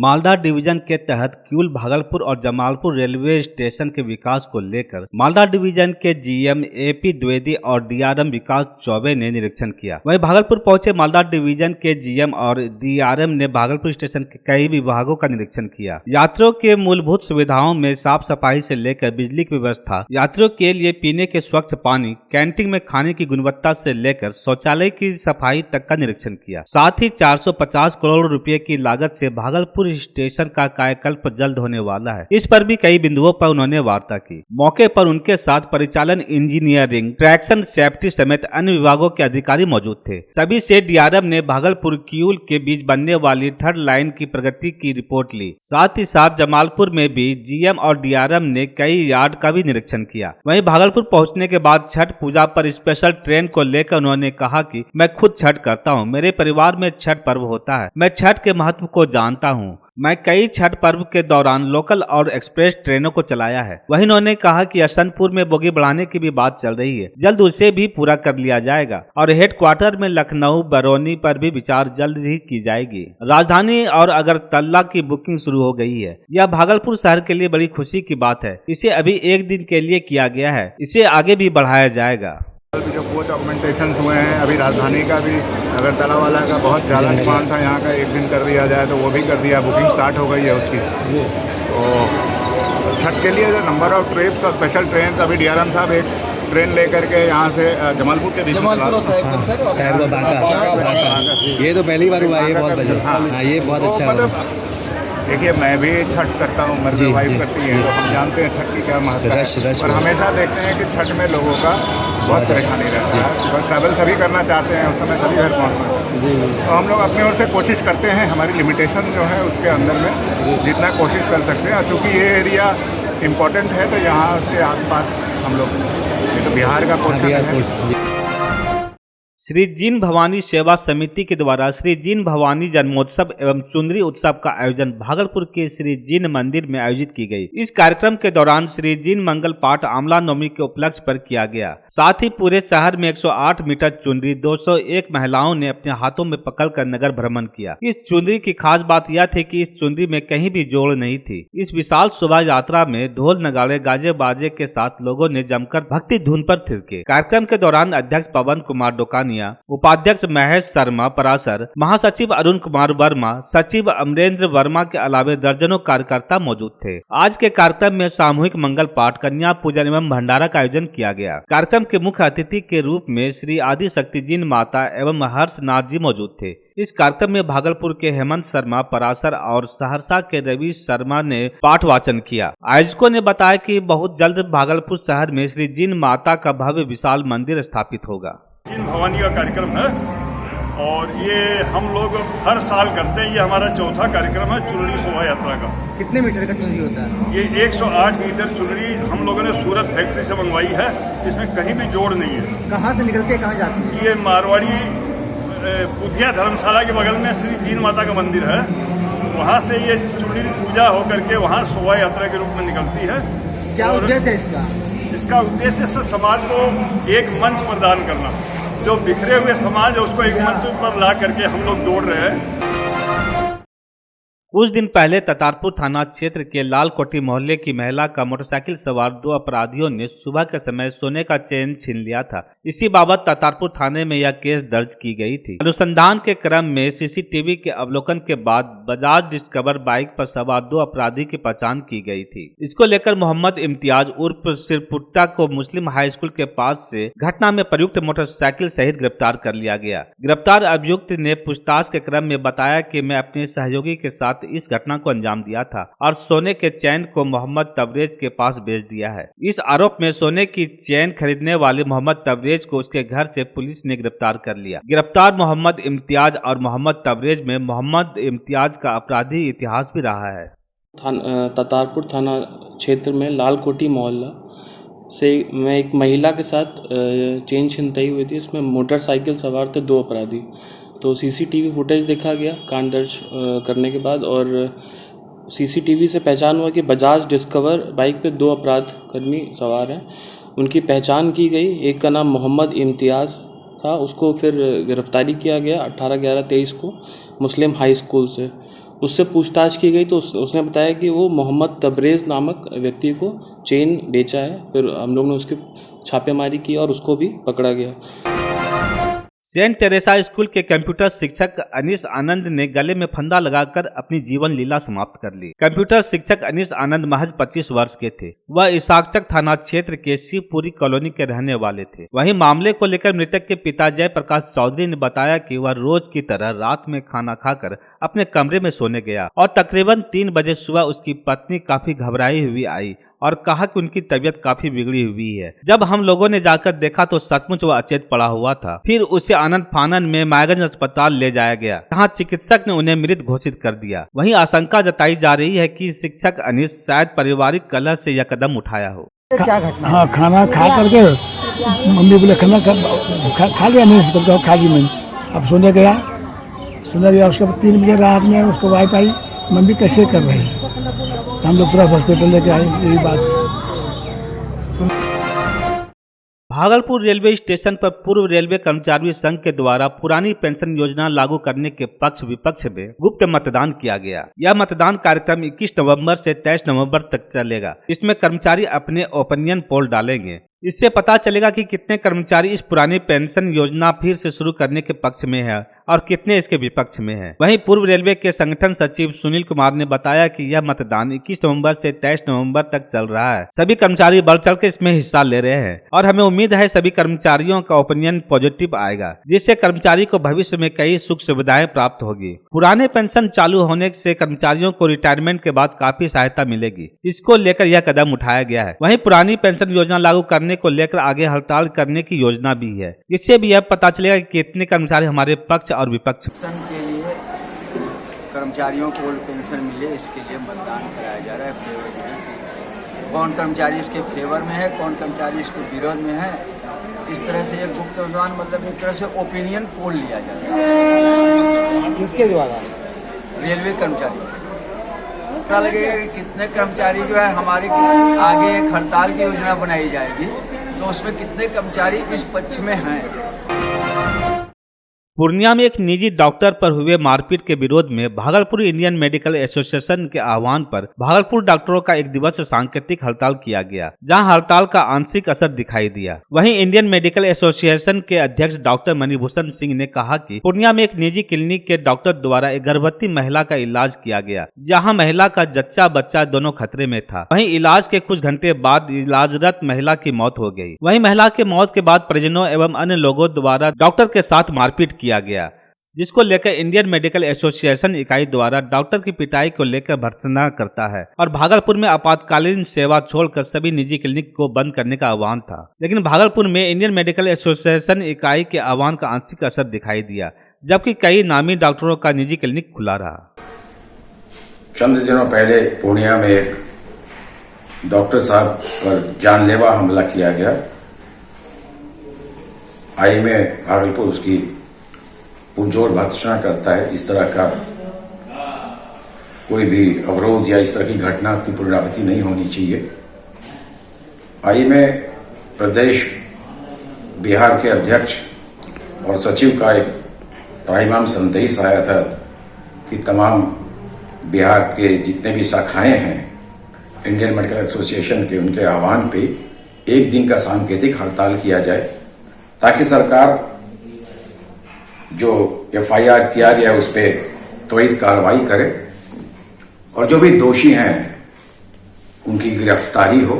Malda division के तहत किऊल, भागलपुर और जमालपुर रेलवे स्टेशन के विकास को लेकर मालदा डिवीजन के जीएम एपी द्विवेदी और डीआरएम विकास चौबे ने निरीक्षण किया। वहीं भागलपुर पहुंचे मालदा डिवीजन के जीएम और डीआरएम ने भागलपुर स्टेशन के कई विभागों का निरीक्षण किया। यात्रियों के मूलभूत सुविधाओं में साफ सफाई से लेकर बिजली की व्यवस्था, यात्रियों के लिए पीने के स्वच्छ पानी, कैंटीन में खाने की गुणवत्ता से लेकर शौचालय की सफाई तक का निरीक्षण किया। साथ ही 450 करोड़ रुपए की लागत से भागलपुर स्टेशन का कायाकल्प जल्द होने वाला है। इस पर भी कई बिंदुओं पर उन्होंने वार्ता की। मौके पर उनके साथ परिचालन इंजीनियरिंग, ट्रैक्शन सेफ्टी समेत अन्य विभागों के अधिकारी मौजूद थे। सभी से डीआरएम ने भागलपुर किऊल के बीच बनने वाली थर्ड लाइन की प्रगति की रिपोर्ट ली। साथ ही साथ जमालपुर में भी जीएम और डीआरएम ने कई यार्ड का भी निरीक्षण किया। वहीं भागलपुर पहुंचने के बाद छठ पूजा पर स्पेशल ट्रेन को लेकर उन्होंने कहा कि मैं खुद छठ करता हूं, मेरे परिवार में छठ पर्व होता है, मैं छठ के महत्व को जानता हूं। मैं कई छठ पर्व के दौरान लोकल और एक्सप्रेस ट्रेनों को चलाया है। वहीं उन्होंने कहा कि यशवंतपुर में बोगी बढ़ाने की भी बात चल रही है, जल्द उसे भी पूरा कर लिया जाएगा और हेडक्वार्टर में लखनऊ, बरौनी पर भी विचार जल्द ही की जाएगी। राजधानी और अगरतला की बुकिंग शुरू हो गई है। यह भागलपुर शहर के लिए बड़ी खुशी की बात है। इसे अभी एक दिन के लिए किया गया है, इसे आगे भी बढ़ाया जाएगा। जो कोच ऑगमेंटेशन हुए हैं, अभी राजधानी का भी, अगरतला वाला का बहुत ज़्यादा डिमांड था, यहाँ का एक दिन कर दिया जाए तो वो भी कर दिया, बुकिंग स्टार्ट हो गई है उसकी। तो छठ के लिए जो नंबर ऑफ ट्रिप्स और स्पेशल ट्रेन, अभी डीआरएम साहब एक ट्रेन लेकर के यहाँ से जमालपुर के बीच में, ये तो पहली बार हुआ, ये बहुत अच्छा, ये बहुत अच्छा। देखिए, मैं भी छठ करता हूँ, मेरी वाइफ करती है, तो हम जानते हैं छठ की क्या महत्व है। और हमेशा देखते हैं कि छठ में लोगों का बहुत परेशानी रहती है, और ट्रैवल सभी करना चाहते हैं, उस समय सभी घर पहुँचते हैं। तो हम लोग अपनी ओर से कोशिश करते हैं, हमारी लिमिटेशन जो है उसके अंदर में जितना कोशिश कर सकते हैं। चूँकि ये एरिया इम्पोर्टेंट है तो यहाँ से आसपास हम लोग, तो बिहार का पोर्शन है। श्री जीन भवानी सेवा समिति के द्वारा श्री जीन भवानी जन्मोत्सव एवं चुनरी उत्सव का आयोजन भागलपुर के श्री जीन मंदिर में आयोजित की गई। इस कार्यक्रम के दौरान श्री जीन मंगल पाठ आमला नवमी के उपलक्ष्य पर किया गया। साथ ही पूरे शहर में 108 मीटर चुनरी 201 महिलाओं ने अपने हाथों में पकड़कर नगर भ्रमण किया। इस चुनरी की खास बात यह थी कि इस चुनरी में कहीं भी जोड़ नहीं थी। इस विशाल शोभा यात्रा में ढोल, नगाड़े, गाजे बाजे के साथ लोगों ने जमकर भक्ति धुन पर थिरके। कार्यक्रम के दौरान अध्यक्ष पवन कुमार डोकानिया, उपाध्यक्ष महेश शर्मा परासर, महासचिव अरुण कुमार वर्मा, सचिव अमरेंद्र वर्मा के अलावे दर्जनों कार्यकर्ता मौजूद थे। आज के कार्यक्रम में सामूहिक मंगल पाठ, कन्या पूजन एवं भंडारा का आयोजन किया गया। कार्यक्रम के मुख्य अतिथि के रूप में श्री आदि शक्ति जीन माता एवं हर्षनाथ जी मौजूद थे। इस कार्यक्रम में भागलपुर के हेमंत शर्मा परासर और सहरसा के रवि शर्मा ने पाठ वाचन किया। आयोजकों ने बताया कि बहुत जल्द भागलपुर शहर में श्री जीन माता का भव्य विशाल मंदिर स्थापित होगा। जीन भवानी का कार्यक्रम है और ये हम लोग हर साल करते हैं। ये हमारा चौथा कार्यक्रम है चुनरी शोभा यात्रा का। कितने मीटर का चुनरी होता है? ये 108 मीटर चुनरी हम लोगों ने सूरत फैक्ट्री से मंगवाई है। इसमें कहीं भी जोड़ नहीं है। कहाँ से निकल के कहाँ जाती है? ये मारवाड़ी पुदिया धर्मशाला के बगल में श्री जीन माता का मंदिर है। वहाँ से ये चुनरी पूजा होकर के वहाँ शोभा यात्रा के रूप में निकलती है। क्या उद्देश्य है इसका? इसका उद्देश्य है समाज को एक मंच प्रदान करना। जो बिखरे हुए समाज है उसको एक मंच पर ला करके हम लोग जोड़ रहे हैं। कुछ दिन पहले ततारपुर थाना क्षेत्र के लाल कोठी मोहल्ले की महिला का मोटरसाइकिल सवार 2 अपराधियों ने सुबह के समय सोने का चेन छीन लिया था। इसी बाबत ततारपुर थाने में यह केस दर्ज की गई थी। अनुसंधान के क्रम में सीसीटीवी के अवलोकन के बाद बजाज डिस्कवर बाइक पर सवार 2 अपराधी की पहचान की गई थी। इसको लेकर मोहम्मद इम्तियाज उर्फ सिरपुट्टा को मुस्लिम हाई स्कूल के पास से घटना में प्रयुक्त मोटरसाइकिल सहित गिरफ्तार कर लिया गया। गिरफ्तार अभियुक्त ने पूछताछ के क्रम में बताया कि मैं अपने सहयोगी के साथ इस घटना को अंजाम दिया था और सोने के चैन को मोहम्मद तबरेज के पास भेज दिया है। इस आरोप में सोने की चैन खरीदने वाले मोहम्मद तबरेज को उसके घर से पुलिस ने गिरफ्तार कर लिया। गिरफ्तार मोहम्मद इम्तियाज और मोहम्मद तबरेज में मोहम्मद इम्तियाज का अपराधी इतिहास भी रहा है। ततारपुर थाना क्षेत्र में लाल कोठी मोहल्ला से मैं एक महिला के साथ चेन छिनताई हुई थी। इसमें मोटरसाइकिल सवार थे 2 अपराधी। तो सीसीटीवी फुटेज देखा गया कांड दर्ज करने के बाद और सीसीटीवी से पहचान हुआ कि बजाज डिस्कवर बाइक पे 2 अपराध कर्मी सवार हैं। उनकी पहचान की गई। एक का नाम मोहम्मद इम्तियाज़ था, उसको फिर गिरफ्तारी किया गया 18/11/23 को मुस्लिम हाई स्कूल से। उससे पूछताछ की गई तो उसने बताया कि वो मोहम्मद तबरेज़ नामक व्यक्ति को चेन बेचा है। फिर हम लोग ने उसकी छापेमारी की और उसको भी पकड़ा गया। सेंट टेरेसा स्कूल के कंप्यूटर शिक्षक अनीस आनंद ने गले में फंदा लगाकर अपनी जीवन लीला समाप्त कर ली। कंप्यूटर शिक्षक अनीस आनंद महज 25 वर्ष के थे। वह इसाकचक थाना क्षेत्र के शिवपुरी कॉलोनी के रहने वाले थे। वहीं मामले को लेकर मृतक के पिता जय प्रकाश चौधरी ने बताया कि वह रोज की तरह रात में खाना खाकर अपने कमरे में सोने गया और तकरीबन 3 बजे सुबह उसकी पत्नी काफी घबराई हुई आई और कहा कि उनकी तबीयत काफी बिगड़ी हुई है। जब हम लोगों ने जाकर देखा तो सचमुच वह अचेत पड़ा हुआ था। फिर उसे आनंद फानन में मायगंज अस्पताल ले जाया गया, जहां चिकित्सक ने उन्हें मृत घोषित कर दिया। वहीं आशंका जताई जा रही है कि शिक्षक अनीस शायद पारिवारिक कलह से यह कदम उठाया हो। क्या घटना? हाँ, खाना खा करके मम्मी बोले खाना खा लिया नहीं, खा ली मैंने। अब सोने गया उसके बाद 3 बजे रात में उसको वाईफाई मम्मी कैसे कर रही है, हम लोग तुरंत हॉस्पिटल लेके आए। यही बात है। भागलपुर रेलवे स्टेशन पर पूर्व रेलवे कर्मचारी संघ के द्वारा पुरानी पेंशन योजना लागू करने के पक्ष विपक्ष में गुप्त मतदान किया गया। यह मतदान कार्यक्रम 21 नवंबर से 23 नवंबर तक चलेगा। इसमें कर्मचारी अपने ओपिनियन पोल डालेंगे। इससे पता चलेगा कि कितने कर्मचारी इस पुरानी पेंशन योजना फिर से शुरू करने के पक्ष में है और कितने इसके विपक्ष में है। वहीं पूर्व रेलवे के संगठन सचिव सुनील कुमार ने बताया कि यह मतदान 21 नवंबर से 23 नवंबर तक चल रहा है। सभी कर्मचारी बढ़ चढ़ के इसमें हिस्सा ले रहे हैं और हमें उम्मीद है सभी कर्मचारियों का ओपिनियन पॉजिटिव आएगा, जिससे कर्मचारी को भविष्य में कई सुख सुविधाएं प्राप्त होगी। पुराने पेंशन चालू होने से कर्मचारियों को रिटायरमेंट के बाद काफी सहायता मिलेगी। इसको लेकर यह कदम उठाया गया है। वहीं पुरानी पेंशन योजना लागू करने को लेकर आगे हड़ताल करने की योजना भी है। इससे भी यह पता चलेगा कि कितने कर्मचारी हमारे पक्ष और विपक्ष। पेंशन के लिए कर्मचारियों को ओल्ड पेंशन मिले, इसके लिए मतदान कराया जा रहा है। फेवर में कौन कर्मचारी इसके फेवर में है, कौन कर्मचारी इसको विरोध में है, इस तरह से एक गुप्त मतदान, मतलब एक तरह से ओपिनियन पोल लिया जा रहा है। किसके द्वारा? रेलवे कर्मचारी। पता लगेगा कि कितने कर्मचारी जो है हमारे आगे एक हड़ताल की योजना बनाई जाएगी तो उसमें कितने कर्मचारी इस पक्ष में हैं। पूर्णिया में एक निजी डॉक्टर पर हुए मारपीट के विरोध में भागलपुर इंडियन मेडिकल एसोसिएशन के आह्वान पर भागलपुर डॉक्टरों का एक दिवसीय सांकेतिक हड़ताल किया गया, जहां हड़ताल का आंशिक असर दिखाई दिया। वहीं इंडियन मेडिकल एसोसिएशन के अध्यक्ष डॉक्टर मणिभूषण सिंह ने कहा कि पूर्णिया में एक निजी क्लिनिक के डॉक्टर द्वारा एक गर्भवती महिला का इलाज किया गया, जहाँ महिला का जच्चा बच्चा दोनों खतरे में था। वहीं इलाज के कुछ घंटे बाद इलाजरत महिला की मौत हो गई। वहीं महिला की मौत के बाद परिजनों एवं अन्य लोगों द्वारा डॉक्टर के साथ मारपीट किया गया, जिसको लेकर इंडियन मेडिकल एसोसिएशन इकाई द्वारा डॉक्टर की पिटाई को लेकर भर्त्सना करता है और भागलपुर में आपातकालीन सेवा छोड़कर सभी निजी क्लिनिक को बंद करने का आह्वान था। लेकिन भागलपुर में इंडियन मेडिकल एसोसिएशन इकाई के आह्वान का आंशिक असर दिखाई दिया, जबकि कई नामी डॉक्टरों का निजी क्लिनिक खुला रहा। चंद दिनों पहले पूर्णिया में एक डॉक्टर साहब पर जानलेवा हमला किया गया। आईएमए भागलपुर उसकी पुरजोर भर्त्सना करता है। इस तरह का कोई भी अवरोध या इस तरह की घटना की पुनरावृत्ति नहीं होनी चाहिए। आईएमए प्रदेश बिहार के अध्यक्ष और सचिव का एक प्राइमाम संदेश आया था कि तमाम बिहार के जितने भी शाखाएं हैं इंडियन मेडिकल एसोसिएशन के, उनके आह्वान पे एक दिन का सांकेतिक हड़ताल किया जाए, ताकि सरकार जो एफआईआर किया गया उस पर त्वरित कार्रवाई करे और जो भी दोषी हैं उनकी गिरफ्तारी हो।